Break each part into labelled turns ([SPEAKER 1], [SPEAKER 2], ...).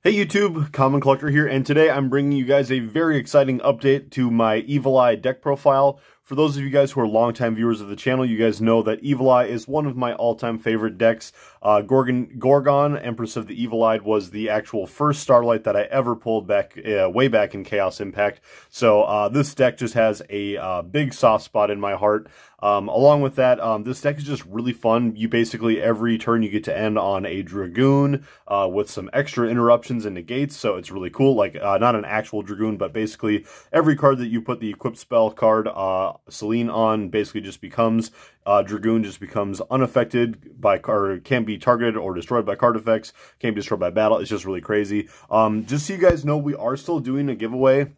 [SPEAKER 1] Hey YouTube, Common Collector here, and today I'm bringing you guys a very exciting update to my Evil Eye deck profile. For those of you guys who are longtime viewers of the channel, you guys know that Evil Eye is one of my all-time favorite decks. Gorgon, Empress of the Evil-Eyed, was the actual first Starlight that I ever pulled back way back in Chaos Impact. So this deck just has a big soft spot in my heart. Along with that, this deck is just really fun. You basically, every turn you get to end on a Dragoon with some extra interruptions and negates, so it's really cool. Like, not an actual Dragoon, but basically every card that you put the equipped spell card Celine on basically just becomes Dragoon, just becomes unaffected by card, can't be targeted or destroyed by card effects, can't be destroyed by battle. It's just really crazy. Just so you guys know, we are still doing a giveaway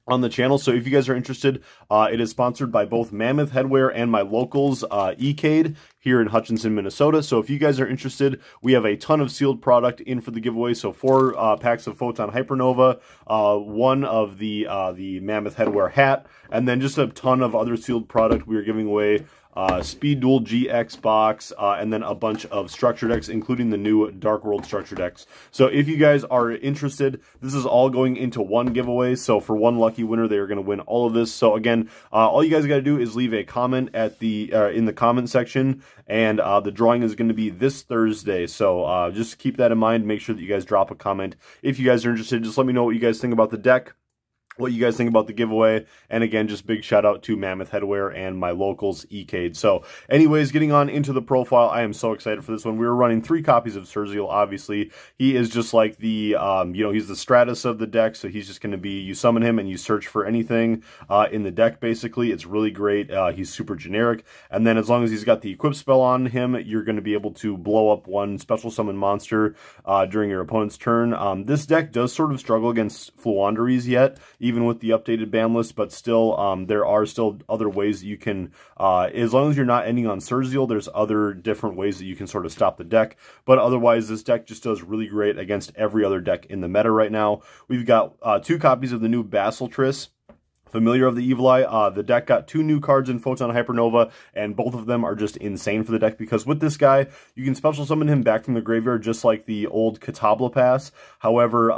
[SPEAKER 1] on the channel, so if you guys are interested, it is sponsored by both Mammoth Headwear and my locals, ECade, here in Hutchinson, Minnesota. So if you guys are interested, we have a ton of sealed product in for the giveaway. So 4 packs of Photon Hypernova, 1 of the Mammoth Headwear hat, and then just a ton of other sealed product. We are giving away Speed Duel GX box, and then a bunch of structure decks, including the new Dark World structure decks. So if you guys are interested, this is all going into one giveaway. So for one lucky winner, they are going to win all of this. So again, all you guys got to do is leave a comment at the in the comment section, and the drawing is going to be this Thursday. So just keep that in mind. Make sure that you guys drop a comment if you guys are interested. Just let me know what you guys think about the deck, what you guys think about the giveaway, and again, just big shout out to Mammoth Headwear and my locals, ECade. So anyways, getting on into the profile, I am so excited for this one. We were running 3 copies of Surzeal, obviously. He is just like the, he's the Stratus of the deck, so he's just going to be, you summon him and you search for anything in the deck, basically. It's really great. He's super generic, and then as long as he's got the equip spell on him, you're going to be able to blow up 1 special summon monster during your opponent's turn. This deck does sort of struggle against Fluanderies yet, even with the updated ban list, but still, there are still other ways that you can, as long as you're not ending on Surzeal, there's other different ways that you can sort of stop the deck, but otherwise, this deck just does really great against every other deck in the meta right now. We've got 2 copies of the new Basiltris, Familiar of the Evil Eye. The deck got 2 new cards in Photon Hypernova, and both of them are just insane for the deck, because with this guy, you can special summon him back from the graveyard just like the old Katabla Pass. However,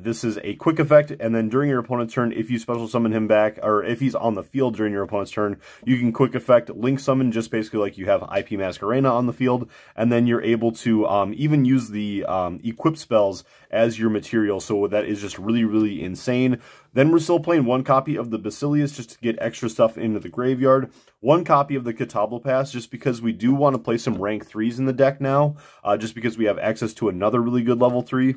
[SPEAKER 1] this is a quick effect, and then during your opponent's turn, if you special summon him back, or if he's on the field during your opponent's turn, you can quick effect Link Summon, just basically like you have IP Masquerena on the field, and then you're able to even use the equip spells as your material, so that is just really, really insane. Then we're still playing 1 copy of the Basilius just to get extra stuff into the graveyard. 1 copy of the Katabla Pass, just because we do want to play some rank 3s in the deck now, just because we have access to another really good level 3.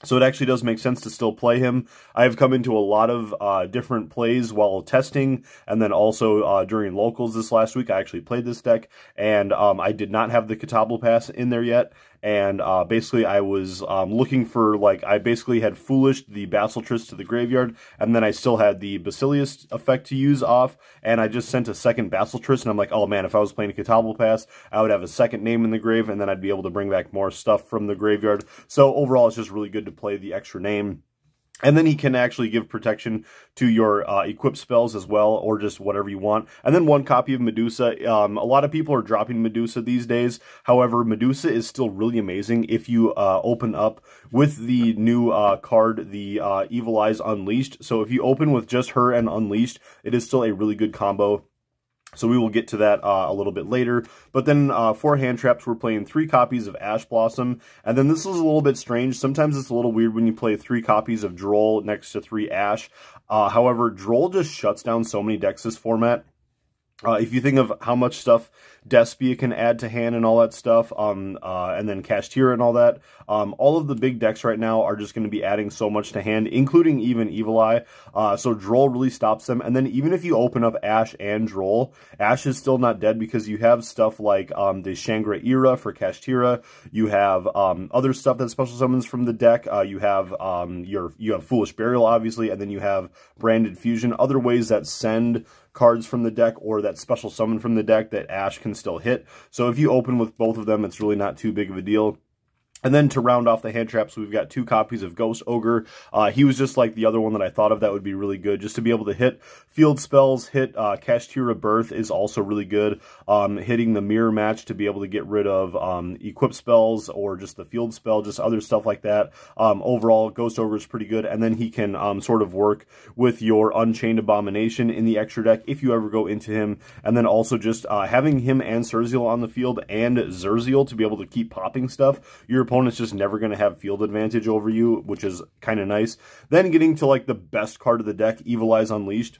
[SPEAKER 1] So it actually does make sense to still play him. I have come into a lot of different plays while testing, and then also during locals this last week, I actually played this deck, and I did not have the Katabla Pass in there yet. And basically, I was looking for, like, I basically had Foolished the Basiltris to the graveyard, and then I still had the Basilius effect to use off, and I just sent a second Basiltris, and I'm like, oh man, if I was playing a Katabla Pass, I would have a second name in the grave, and then I'd be able to bring back more stuff from the graveyard. So overall, it's just really good to play the extra name. And then he can actually give protection to your equipped spells as well, or just whatever you want. And then 1 copy of Medusa. A lot of people are dropping Medusa these days. However, Medusa is still really amazing if you open up with the new card, the Evil Eyes Unleashed. So if you open with just her and Unleashed, it is still a really good combo. So we will get to that a little bit later. But then for hand traps, we're playing 3 copies of Ash Blossom. And then this is a little bit strange. Sometimes it's a little weird when you play 3 copies of Droll next to 3 Ash. However, Droll just shuts down so many decks this format. If you think of how much stuff Despia can add to hand and all that stuff, and then Kashtira and all that, all of the big decks right now are just going to be adding so much to hand, including even Evil Eye. So Droll really stops them. And then even if you open up Ash and Droll, Ash is still not dead, because you have stuff like the Shangra Era for Kashtira. You have other stuff that special summons from the deck. You have you have Foolish Burial, obviously, and then you have Branded Fusion. Other ways that send cards from the deck or that special summon from the deck that Ash can still hit. So if you open with both of them, it's really not too big of a deal. And then to round off the hand traps, we've got 2 copies of Ghost Ogre. He was just like the other one that I thought of that would be really good, just to be able to hit field spells. Hit Kashtira Birth is also really good. Hitting the Mirror Match to be able to get rid of equip spells or just the field spell, just other stuff like that. Overall, Ghost Ogre is pretty good. And then he can sort of work with your Unchained Abomination in the extra deck if you ever go into him. And then also just having him and Surzeal on the field and Zerziel to be able to keep popping stuff. Your opponent's just never going to have field advantage over you, which is kind of nice. Then getting to like the best card of the deck, Evil Eyes Unleashed.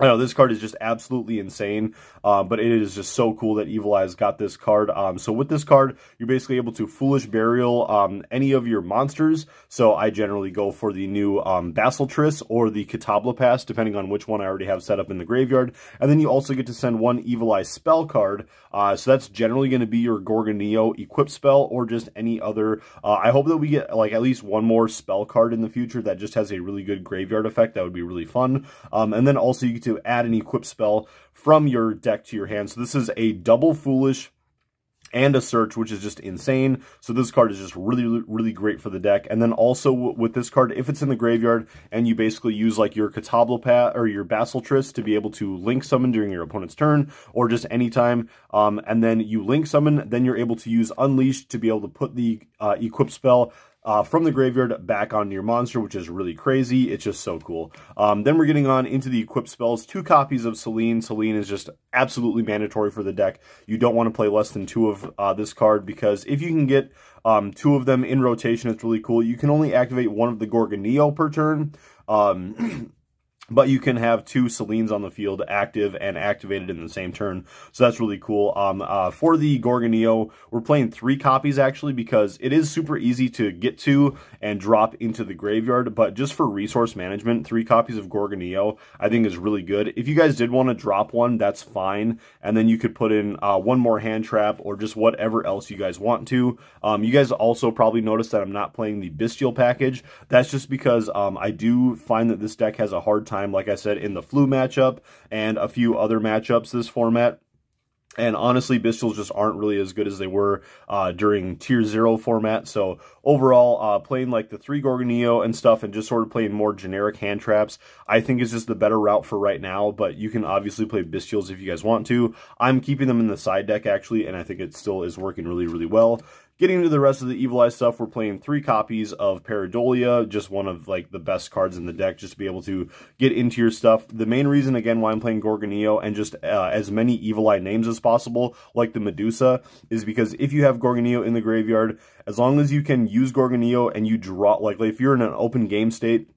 [SPEAKER 1] I know this card is just absolutely insane, but it is just so cool that Evil Eyes got this card. So with this card, you're basically able to Foolish Burial any of your monsters. So I generally go for the new Basiltris or the Katablapass, depending on which one I already have set up in the graveyard. And then you also get to send 1 Evil Eye spell card. So that's generally going to be your Gorgoneo equip spell or just any other. I hope that we get like at least 1 more spell card in the future that just has a really good graveyard effect. That would be really fun. And then also you get to add an equip spell from your deck to your hand. So this is a double Foolish and a Search, which is just insane. So this card is just really great for the deck. And then also with this card, if it's in the graveyard and you basically use like your Katablapass or your Basiltris to be able to link summon during your opponent's turn or just anytime, and then you link summon, then you're able to use Unleashed to be able to put the equip spell from the graveyard back on your monster, which is really crazy. It's just so cool. Then we're getting on into the equip spells. 2 copies of Selene. Selene is just absolutely mandatory for the deck. You don't want to play less than 2 of this card, because if you can get 2 of them in rotation, it's really cool. You can only activate 1 of the Gorgoneo per turn. But you can have 2 Selenes on the field active and activated in the same turn. So that's really cool. For the Gorgoneo, we're playing 3 copies actually, because it is super easy to get to and drop into the graveyard. But just for resource management, 3 copies of Gorgoneo I think is really good. If you guys did want to drop one, that's fine. And then you could put in 1 more hand trap or just whatever else you guys want to. You guys also probably noticed that I'm not playing the Bestial package. That's just because I do find that this deck has a hard time, like I said, in the Flu matchup and a few other matchups this format. And honestly, Bestials just aren't really as good as they were during Tier 0 format. So overall, playing like the 3 Gorgoneo and stuff and just sort of playing more generic hand traps, I think is just the better route for right now. But you can obviously play Bestials if you guys want to. I'm keeping them in the side deck actually, and I think it still is working really well. Getting into the rest of the Evil Eye stuff, we're playing 3 copies of Pareidolia, just one of like the best cards in the deck, just to be able to get into your stuff. The main reason, again, why I'm playing Gorgoneo and just as many Evil Eye names as possible, like the Medusa, is because if you have Gorgoneo in the graveyard, as long as you can use Gorgoneo and you draw, like if you're in an open game state,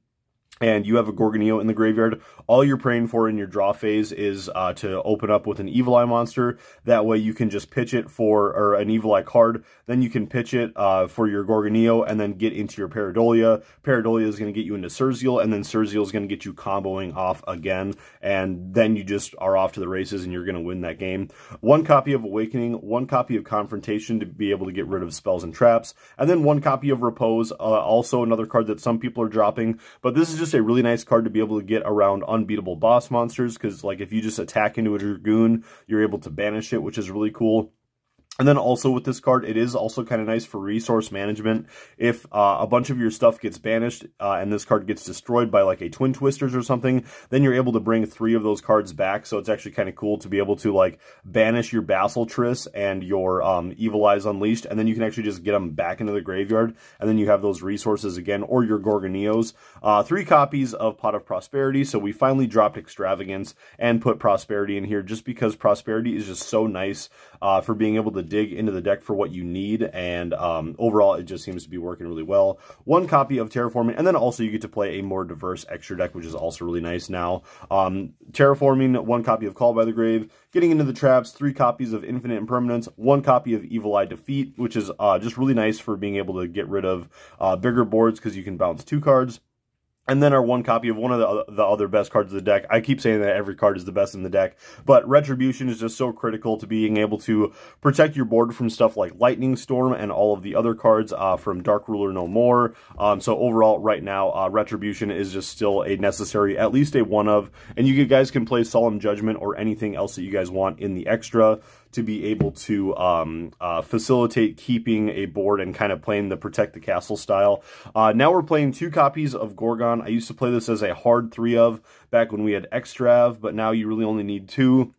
[SPEAKER 1] and you have a Gorgoneo in the graveyard, all you're praying for in your draw phase is to open up with an Evil Eye monster. That way you can just pitch it for, or an Evil Eye card, then you can pitch it for your Gorgoneo and then get into your Pareidolia. Pareidolia is going to get you into Surzeal, and then Surzeal is going to get you comboing off again, and then you just are off to the races and you're going to win that game. 1 copy of Awakening, 1 copy of Confrontation to be able to get rid of spells and traps, and then 1 copy of Repose, also another card that some people are dropping, but this is just a really nice card to be able to get around unbeatable boss monsters, because like if you just attack into a Dragoon, you're able to banish it, which is really cool. And then also with this card, it is also kind of nice for resource management. If a bunch of your stuff gets banished and this card gets destroyed by like a Twin Twisters or something, then you're able to bring 3 of those cards back. So it's actually kind of cool to be able to like banish your Basiltris and your Evil Eyes Unleashed, and then you can actually just get them back into the graveyard, and then you have those resources again, or your Gorgoneos. 3 copies of Pot of Prosperity. So we finally dropped Extravagance and put Prosperity in here, just because Prosperity is just so nice for being able to dig into the deck for what you need, and overall it just seems to be working really well. 1 copy of Terraforming, and then also you get to play a more diverse extra deck, which is also really nice now. Terraforming, 1 copy of Call by the Grave. Getting into the traps, 3 copies of Infinite Impermanence, 1 copy of Evil Eye Defeat, which is just really nice for being able to get rid of bigger boards, because you can bounce 2 cards. And then our 1 copy of one of the other best cards of the deck. I keep saying that every card is the best in the deck, but Retribution is just so critical to being able to protect your board from stuff like Lightning Storm and all of the other cards from Dark Ruler No More. So overall, right now, Retribution is just still a necessary, at least a 1 of, and you guys can play Solemn Judgment or anything else that you guys want in the extra. to be able to facilitate keeping a board and kind of playing the Protect the Castle style. Now we're playing 2 copies of Gorgon. I used to play this as a hard 3 of back when we had Extrav, but now you really only need 2.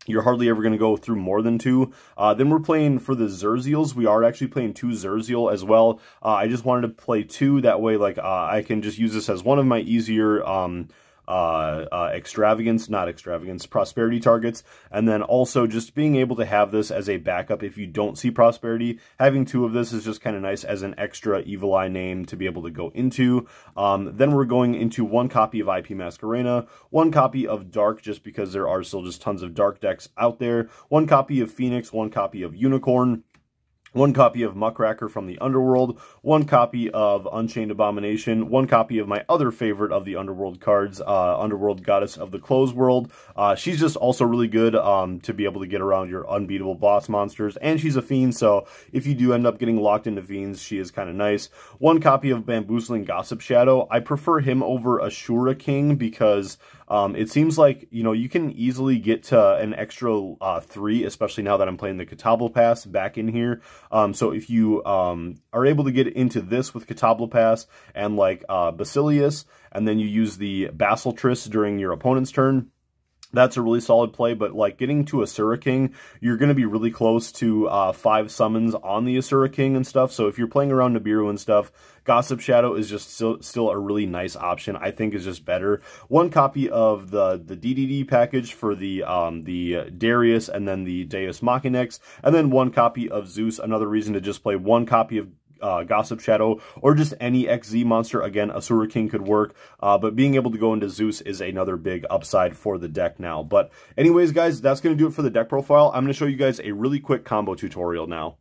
[SPEAKER 1] You're hardly ever going to go through more than 2. Then we're playing for the Zerziels. We are actually playing 2 Zerziel as well. I just wanted to play 2. That way, like, I can just use this as one of my easier prosperity targets. And then also just being able to have this as a backup if you don't see prosperity. Having 2 of this is just kind of nice as an extra Evil Eye name to be able to go into. Then we're going into 1 copy of IP Masquerena, 1 copy of Dark, just because there are still just tons of Dark decks out there, 1 copy of Phoenix, 1 copy of Unicorn, 1 copy of Muckracker from the Underworld, 1 copy of Unchained Abomination, 1 copy of my other favorite of the Underworld cards, Underworld Goddess of the Closed World. She's just also really good to be able to get around your unbeatable boss monsters, and she's a fiend, so if you do end up getting locked into fiends, she is kind of nice. 1 copy of Bamboozling Gossip Shadow. I prefer him over Ashura King because it seems like, you know, you can easily get to an extra 3, especially now that I'm playing the Katabla Pass back in here. So if you are able to get into this with Katabla Pass and like Basilius, and then you use the Basiltris during your opponent's turn, that's a really solid play. But like getting to Asura King, you're going to be really close to 5 summons on the Asura King and stuff. So if you're playing around Nibiru and stuff, Gossip Shadow is just still a really nice option. I think is just better. 1 copy of the DDD package for the Darius and then the Deus Machinex, and then 1 copy of Zeus. Another reason to just play 1 copy of Gossip Shadow, or just any XZ monster. Again, Asura King could work, but being able to go into Zeus is another big upside for the deck now. But anyways, guys, that's going to do it for the deck profile. I'm going to show you guys a really quick combo tutorial now.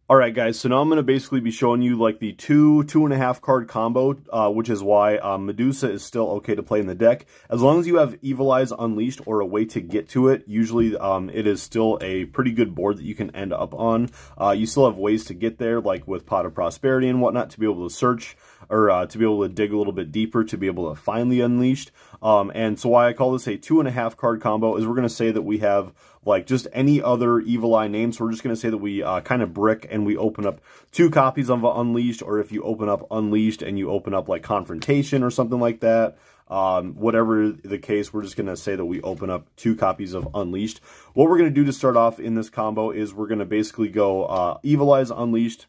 [SPEAKER 1] Alright guys, so now I'm going to basically be showing you like the 2.5 card combo, which is why Medusa is still okay to play in the deck. As long as you have Evil Eyes Unleashed or a way to get to it, usually it is still a pretty good board that you can end up on. You still have ways to get there, like with Pot of Prosperity and whatnot, to be able to search, or to be able to dig a little bit deeper to be able to find the Unleashed. And so why I call this a 2.5 card combo is we're going to say that we have like just any other Evil Eye name. So we're just going to say that we kind of brick and we open up 2 copies of Unleashed, or if you open up Unleashed and you open up like Confrontation or something like that, whatever the case, we're just going to say that we open up 2 copies of Unleashed. What we're going to do to start off in this combo is we're going to basically go Evil Eyes Unleashed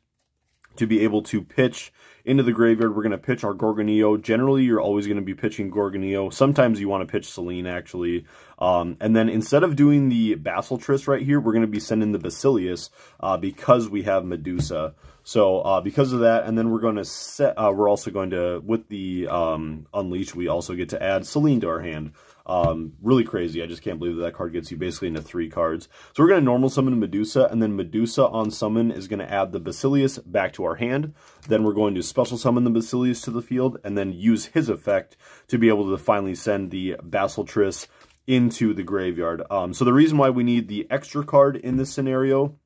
[SPEAKER 1] to be able to pitch into the graveyard. We're going to pitch our Gorgonio. Generally, you're always going to be pitching Gorgonio. Sometimes you want to pitch Selene, actually. And then instead of doing the Basiltris right here, we're going to be sending the Basilius because we have Medusa. So because of that, and then we're going to set, we're also going to, with the Unleash, we also get to add Selene to our hand. Really crazy. I just can't believe that card gets you basically into 3 cards. So we're going to normal summon Medusa, and then Medusa on summon is going to add the Basilius back to our hand. Then we're going to special summon the Basilius to the field, and then use his effect to be able to finally send the Basiltris into the graveyard. So the reason why we need the extra card in this scenario,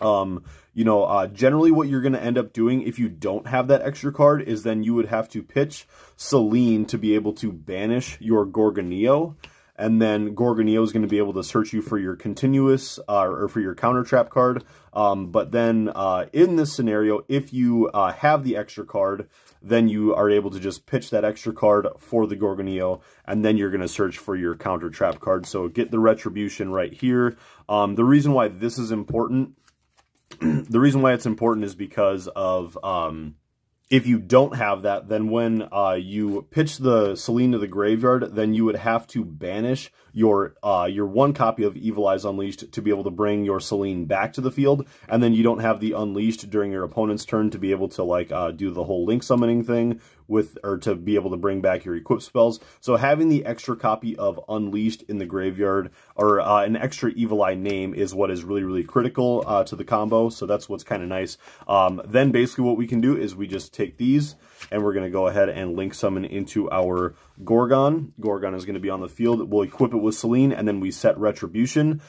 [SPEAKER 1] generally what you're going to end up doing if you don't have that extra card is then you would have to pitch Selene to be able to banish your Gorgonio, and then Gorgonio is going to be able to search you for your continuous or for your counter trap card. But then in this scenario, if you have the extra card, then you are able to just pitch that extra card for the Gorgonio, and then you're going to search for your counter trap card. So get the Retribution right here. The reason why this is important, the reason why it's important is because of if you don't have that, then when you pitch the Selene to the graveyard, then you would have to banish your 1 copy of Evil Eyes Unleashed to be able to bring your Selene back to the field, and then you don't have the Unleashed during your opponent's turn to be able to like do the whole link summoning thing with, or to be able to bring back your equip spells. So having the extra copy of Unleashed in the graveyard, or an extra Evil Eye name, is what is really, really critical to the combo. So that's what's kind of nice. Then basically what we can do is we just take these, and we're going to go ahead and link summon into our Gorgon. Gorgon is going to be on the field. We'll equip it with Selene, and then we set Retribution.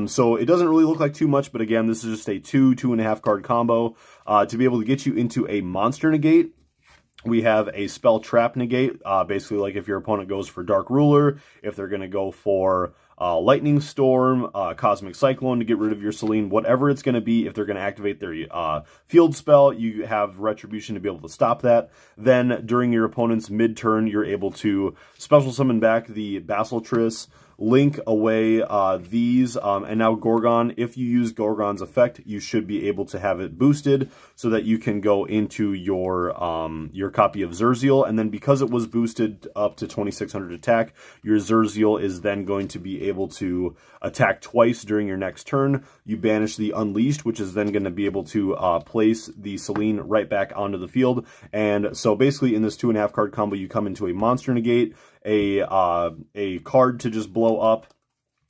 [SPEAKER 1] So it doesn't really look like too much, but again, this is just a 2.5 card combo. To be able to get you into a monster negate, we have a spell trap negate, basically like if your opponent goes for Dark Ruler, if they're going to go for Lightning Storm, Cosmic Cyclone to get rid of your Selene, whatever it's going to be. If they're going to activate their field spell, you have Retribution to be able to stop that. Then during your opponent's mid-turn, you're able to special summon back the Basilisk, link away these, and now Gorgon, if you use Gorgon's effect, you should be able to have it boosted so that you can go into your copy of Zerziel, and then because it was boosted up to 2600 attack, your Zerziel is then going to be able to attack twice during your next turn. You banish the Unleashed, which is then going to be able to place the Selene right back onto the field, and so basically in this 2.5 card combo, you come into a Monster Negate, a card to just blow up,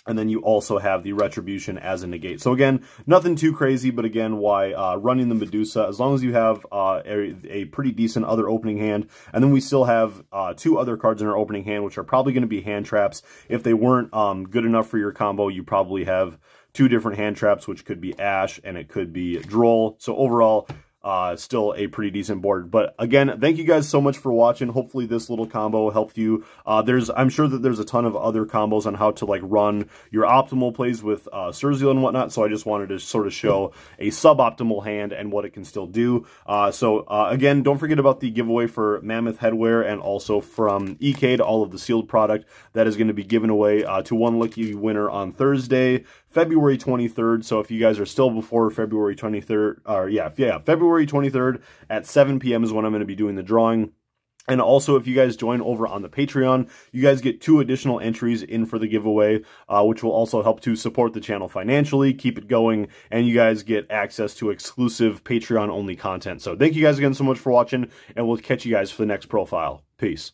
[SPEAKER 1] and then you also have the Retribution as a negate. So again, nothing too crazy, but again, why running the Medusa, as long as you have a pretty decent other opening hand, and then we still have 2 other cards in our opening hand, which are probably going to be hand traps. If they weren't good enough for your combo, you probably have 2 different hand traps, which could be Ash, and it could be Droll. So overall, still a pretty decent board. But again, thank you guys so much for watching. Hopefully this little combo helped you. I'm sure that there's a ton of other combos on how to like run your optimal plays with Zerziel and whatnot. So I just wanted to sort of show a suboptimal hand and what it can still do. Again, don't forget about the giveaway for Mammoth Headwear and also from EK to all of the sealed product that is going to be given away to one lucky winner on Thursday, February 23rd. So if you guys are still before February 23rd, or February 23rd at 7 p.m. is when I'm going to be doing the drawing. And also, if you guys join over on the Patreon, you guys get 2 additional entries in for the giveaway, which will also help to support the channel financially, keep it going, and you guys get access to exclusive Patreon-only content. So thank you guys again so much for watching, and we'll catch you guys for the next profile. Peace.